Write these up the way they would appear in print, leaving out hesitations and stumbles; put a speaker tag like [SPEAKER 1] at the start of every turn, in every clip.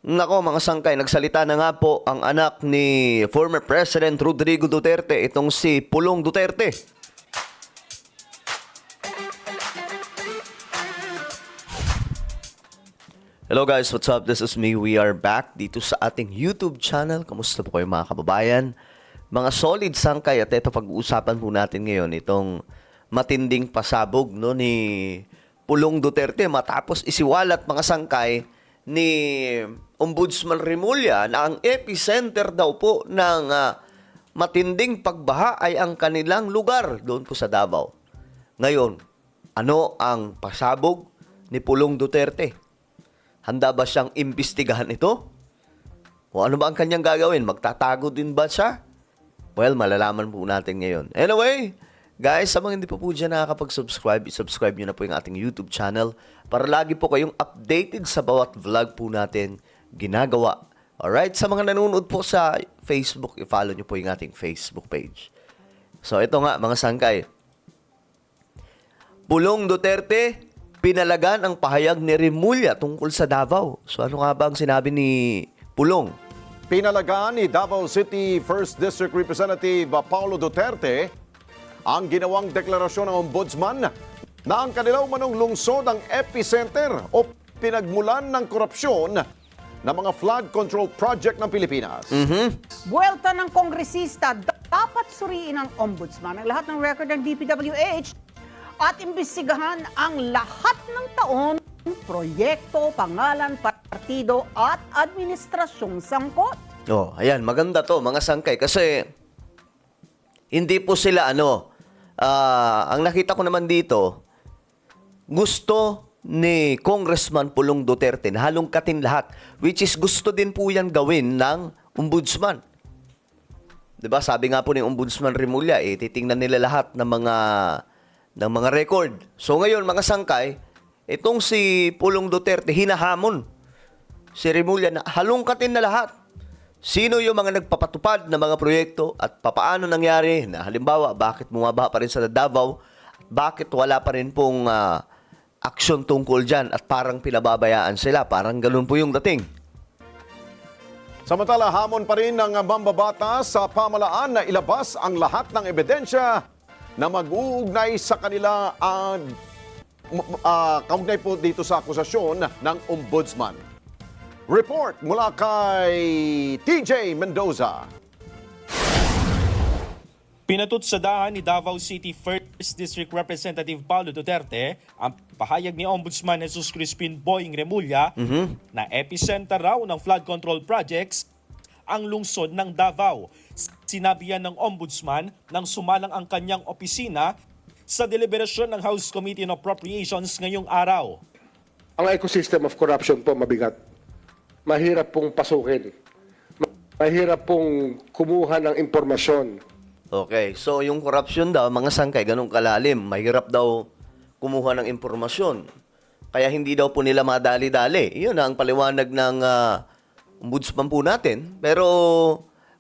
[SPEAKER 1] Nako mga sangkay, nagsalita na nga po ang anak ni former President Rodrigo Duterte, itong si Pulong Duterte. Hello guys, what's up? This is me. We are back dito sa ating YouTube channel. Kamusta po kayo mga kababayan? Mga solid sangkay, at ito pag-uusapan po natin ngayon itong matinding pasabog no, ni Pulong Duterte matapos isiwalat mga sangkay ni Ombudsman Remulla na ang epicenter daw po ng matinding pagbaha ay ang kanilang lugar doon po sa Davao. Ngayon, ano ang pasabog ni Pulong Duterte? Handa ba siyang imbestigahan ito? O ano ba ang kanyang gagawin? Magtatago din ba siya? Well, malalaman po natin ngayon. Anyway, guys, sa mga hindi po dyan nakakapag-subscribe, i-subscribe nyo na po yung ating YouTube channel para lagi po kayong updated sa bawat vlog po natin ginagawa. Alright? Sa mga nanonood po sa Facebook, i-follow nyo po yung ating Facebook page. So, ito nga, mga sangkay. Pulong Duterte, pinalagan ang pahayag ni Remulla tungkol sa Davao. So, ano nga ba ang sinabi ni Pulong?
[SPEAKER 2] Pinalagaan ni Davao City 1st District Representative Paulo Duterte ang ginawang deklarasyon ng Ombudsman na ang kanilang manong lungsod ang epicenter o pinagmulan ng korupsyon ng mga flood control project ng Pilipinas.
[SPEAKER 3] Buwelta ng kongresista, dapat suriin ng Ombudsman ang lahat ng record ng DPWH at imbestigahan ang lahat ng taon, proyekto, pangalan, partido at administrasyong sangkot.
[SPEAKER 1] Oh, ayan, maganda to mga sangkay kasi hindi po sila ang nakita ko naman dito, gusto ni Congressman Pulong Duterte na halongkatin lahat, which is gusto din po yan gawin ng Ombudsman. 'Di ba? Sabi nga po ni Ombudsman Remulla, titingnan nila lahat ng mga record. So ngayon, mga sangkay, itong si Pulong Duterte hinahamon si Remulla na halongkatin na lahat. Sino yung mga nagpapatupad ng mga proyekto at papaano nangyari na halimbawa bakit bumaba pa rin sa Davao at bakit wala pa rin pong aksyon tungkol dyan at parang pinababayaan sila. Parang ganun po yung dating.
[SPEAKER 2] Samantala, hamon pa rin ng mambabatas sa pamalaan na ilabas ang lahat ng ebidensya na mag-uugnay sa kanila kaugnay po dito sa akusasyon ng Ombudsman. Report mula kay TJ Mendoza.
[SPEAKER 4] Pinatutsadahan ni Davao City 1st District Representative Paulo Duterte ang pahayag ni Ombudsman Jesus Crispin Boying Remulla na epicenter raw ng flood control projects ang lungsod ng Davao. Sinabi yan ng Ombudsman nang sumalang ang kanyang opisina sa deliberasyon ng House Committee on Appropriations ngayong araw.
[SPEAKER 5] Ang ecosystem of corruption po mabigat. Mahirap pong pasukin. Mahirap pong kumuha ng impormasyon.
[SPEAKER 1] Okay, so yung corruption daw, mga sangkay, ganun kalalim. Mahirap daw kumuha ng impormasyon. Kaya hindi daw po nila madali-dali. Yun ang paliwanag ng Ombudsman po natin. Pero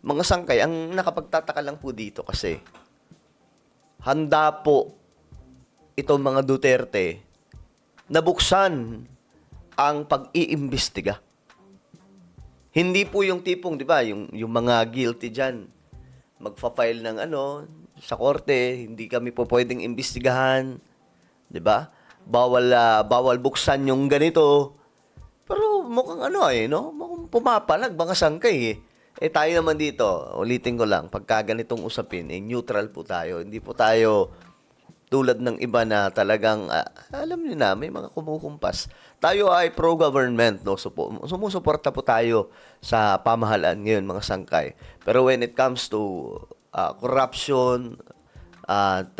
[SPEAKER 1] mga sangkay, ang nakapagtataka lang po dito kasi handa po itong mga Duterte na buksan ang pag-iimbestiga. Hindi po yung tipong, di ba, yung mga guilty dyan, magfa-file ng sa korte, hindi kami po pwedeng imbestigahan, di ba? Bawal buksan yung ganito. Pero mukhang mukhang pumapalag, mga sangkay tayo naman dito, ulitin ko lang, pagka ganitong usapin, neutral po tayo. Hindi po tayo tulad ng iba na talagang, alam niyo na, may mga kumukumpas. Tayo ay pro-government, no? Sumusuporta po tayo sa pamahalaan ngayon, mga sangkay. Pero when it comes to corruption at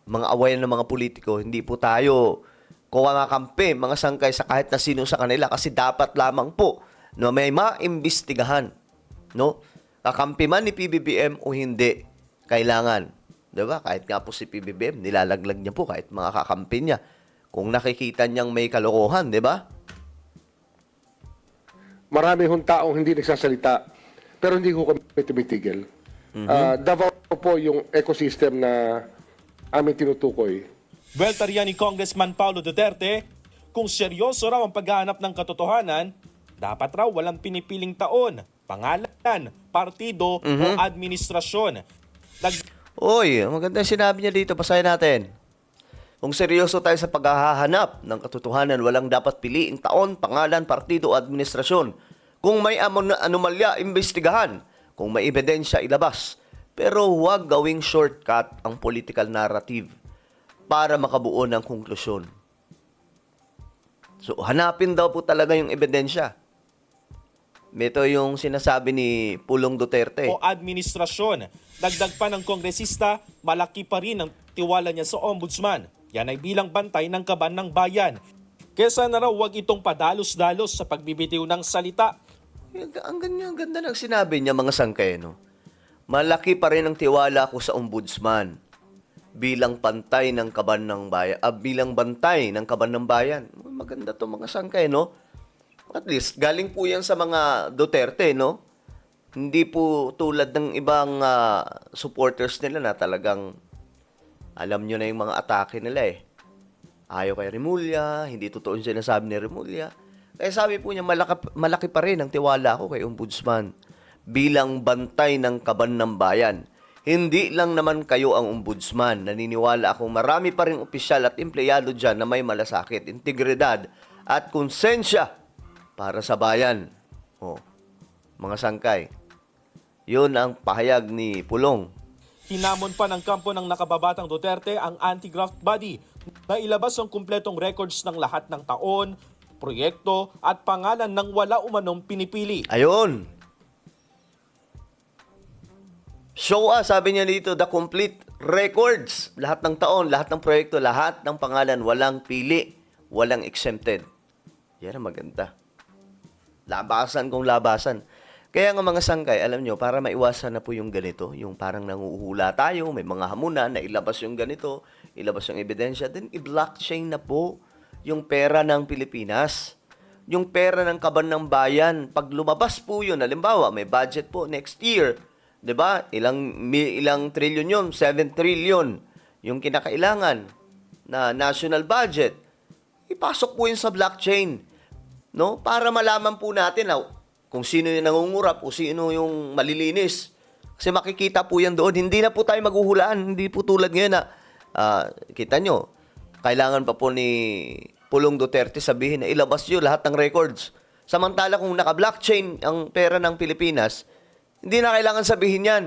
[SPEAKER 1] mga awayan ng mga politiko, hindi po tayo kumakampi, mga sangkay, sa kahit na sino sa kanila kasi dapat lamang po no, may maimbestigahan. No? Kakampi man ni PBBM o hindi, kailangan. Diba? Kahit nga po si PBBM, nilalaglag niya po kahit mga kakampi niya. Kung nakikita niyang may kalokohan, di ba?
[SPEAKER 5] Marami hong taong hindi nagsasalita, pero hindi ko kami tumitigil. Davao po yung ecosystem na aming tinutukoy.
[SPEAKER 4] Buwelta riyan ni Congressman Paulo Duterte kung seryoso raw ang paghahanap ng katotohanan dapat raw walang pinipiling taon, pangalan, partido o administrasyon.
[SPEAKER 1] Oy, maganda yung sinabi niya dito. Basahin natin. Kung seryoso tayo sa paghahanap ng katotohanan, walang dapat piliing taon, pangalan, partido o administrasyon. Kung may anomalya, imbestigahan. Kung may ebidensya, ilabas. Pero huwag gawing shortcut ang political narrative para makabuo ng konklusyon. So, hanapin daw po talaga yung ebidensya. Ito yung sinasabi ni Pulong Duterte.
[SPEAKER 4] O administrasyon. Dagdag pa ng kongresista, malaki pa rin ang tiwala niya sa ombudsman. Yan ay bilang bantay ng kaban ng bayan. Kesa na raw huwag itong padalos-dalos sa pagbibitiw ng salita.
[SPEAKER 1] Ang ganda ng sinabi niya, mga sangkay, no? Malaki pa rin ang tiwala ko sa ombudsman bilang bantay ng kaban ng bayan. Bilang bantay ng kaban ng bayan. Maganda to, mga sangkay, no? At least, galing po yan sa mga Duterte, no? Hindi po tulad ng ibang supporters nila na talagang alam nyo na yung mga atake nila eh. Ayaw kay Remulla, hindi totoo yung sinasabi ni Remulla. Kaya sabi po niya, malaki pa rin ang tiwala ko kay Ombudsman bilang bantay ng kaban ng bayan. Hindi lang naman kayo ang Ombudsman. Naniniwala akong marami pa rin opisyal at empleyado dyan na may malasakit, integridad at konsensya para sa bayan. Oh, mga sangkay. Yun ang pahayag ni Pulong.
[SPEAKER 4] Hinamon pa ng kampo ng nakababatang Duterte ang anti-graft body na ilabas ang kumpletong records ng lahat ng taon, proyekto at pangalan ng wala umanong pinipili.
[SPEAKER 1] Ayun. Show us, sabi niya dito, the complete records. Lahat ng taon, lahat ng proyekto, lahat ng pangalan, walang pili, walang exempted. Yan ang maganda. Labasan kung labasan. Kaya nga mga sangkay, alam nyo, para maiwasan na po yung ganito, yung parang nanguhula tayo, may mga hamunan na ilabas yung ganito, ilabas yung ebidensya, then i-blockchain na po yung pera ng Pilipinas. Yung pera ng kaban ng bayan, pag lumabas po yun, halimbawa, may budget po next year, 'di ba? Ilang trilyon yun? 7 trillion yung kinakailangan na national budget. Ipasok po yun sa blockchain, no? Para malaman po natin kung sino yung nangungurap o sino yung malilinis. Kasi makikita po yan doon. Hindi na po tayo maghuhulaan. Hindi po tulad ngayon na, kita nyo, kailangan pa po ni Pulong Duterte sabihin na ilabas nyo lahat ng records. Samantala kung naka-blockchain ang pera ng Pilipinas, hindi na kailangan sabihin yan.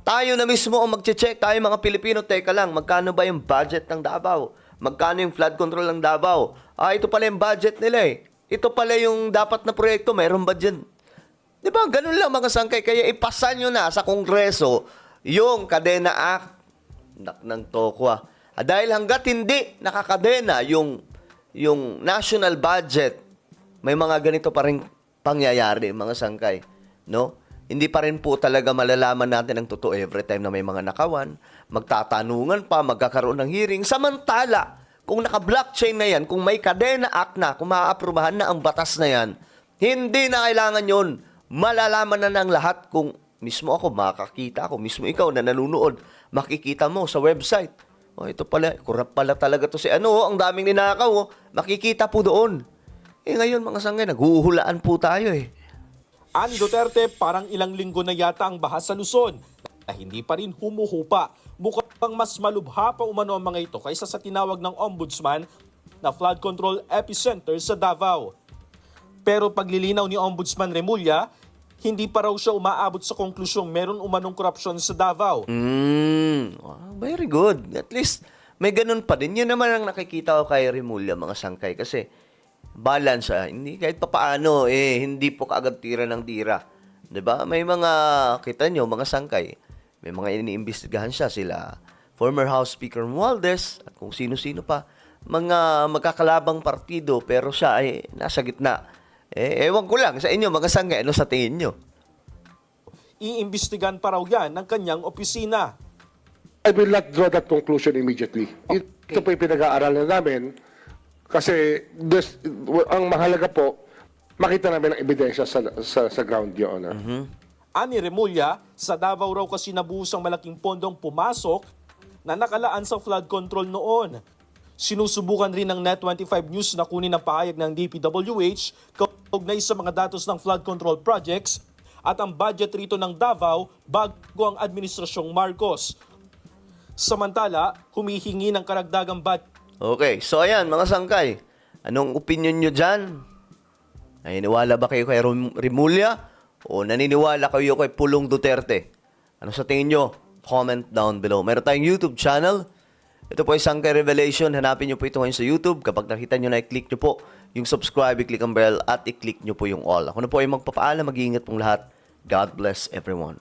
[SPEAKER 1] Tayo na mismo ang magche-check. Tayo mga Pilipino, teka lang, magkano ba yung budget ng Davao? Magkano yung flood control ng Davao? Ito pala yung budget nila eh. Ito pala yung dapat na proyekto, mayroon ba dyan? Di ba? Ganun lang mga sangkay. Kaya ipasa nyo na sa Kongreso yung Kadena Act ng Tokwa. Dahil hanggat hindi nakakadena yung national budget, may mga ganito pa rin pangyayari, mga sangkay. No? Hindi pa rin po talaga malalaman natin ang totoo every time na may mga nakawan. Magtatanungan pa, magkakaroon ng hearing. Samantala, kung naka-blockchain na yan, kung may Kadena Act na, kung maaaprubahan na ang batas na yan, hindi na kailangan yun. Malalaman na ng lahat kung mismo ako, makakita ako, mismo ikaw na nanunood, makikita mo sa website. Ito pala, kurap pala talaga to si ang daming ninakaw, makikita po doon. Ngayon mga sangay, naghuhulaan po tayo eh.
[SPEAKER 4] Ani Duterte, parang ilang linggo na yata ang bahas sa Luzon na hindi pa rin humuhupa. Mukhang mas malubha pa umano ang mga ito kaysa sa tinawag ng ombudsman na flood control epicenter sa Davao. Pero paglilinaw ni Ombudsman Remulla, hindi pa raw siya umaabot sa konklusyong meron umanong korupsyon sa Davao.
[SPEAKER 1] Very good. At least may ganun pa din. Yun naman ang nakikita ko kay Remulla, mga sangkay. Kasi balance hindi kahit papaano hindi po kaagad tira ng tira. 'Di ba? May mga kita nyo, mga sangkay. May mga iniimbestigahan siya, sila former House Speaker Romualdez at kung sino-sino pa, mga magkakalabang partido pero siya ay nasa gitna. Ewan ko lang sa inyo, mga sangkay, ano sa tingin nyo?
[SPEAKER 4] Iimbestigan pa raw yan ng kanyang opisina.
[SPEAKER 5] I will not draw that conclusion immediately. Ito po yung pinag-aaralan namin kasi ang mahalaga po, makita namin ang ebidensya sa ground, Your Honor.
[SPEAKER 4] Ani Remulla, sa Davao raw kasi nabuhos ang malaking pondong pumasok na nakalaan sa flood control noon. Sinusubukan rin ng Net25 News na kunin ang pahayag ng DPWH kaugnay sa mga datos ng flood control projects at ang budget rito ng Davao bago ang Administrasyong Marcos. Samantala, humihingi ng karagdagang budget.
[SPEAKER 1] Okay, so ayan mga sangkay, anong opinion nyo dyan? Naniniwala ba kayo kay Remulla o naniniwala kayo kay Pulong Duterte? Ano sa tingin nyo? Comment down below. Meron tayong YouTube channel. Ito po ay Sangkay Revelation. Hanapin nyo po ito ngayon sa YouTube. Kapag nakita nyo na, i-click nyo po yung subscribe, i-click ang bell, at i-click nyo po yung all. Ako na po ay magpapaalam. Mag-iingat pong lahat. God bless everyone.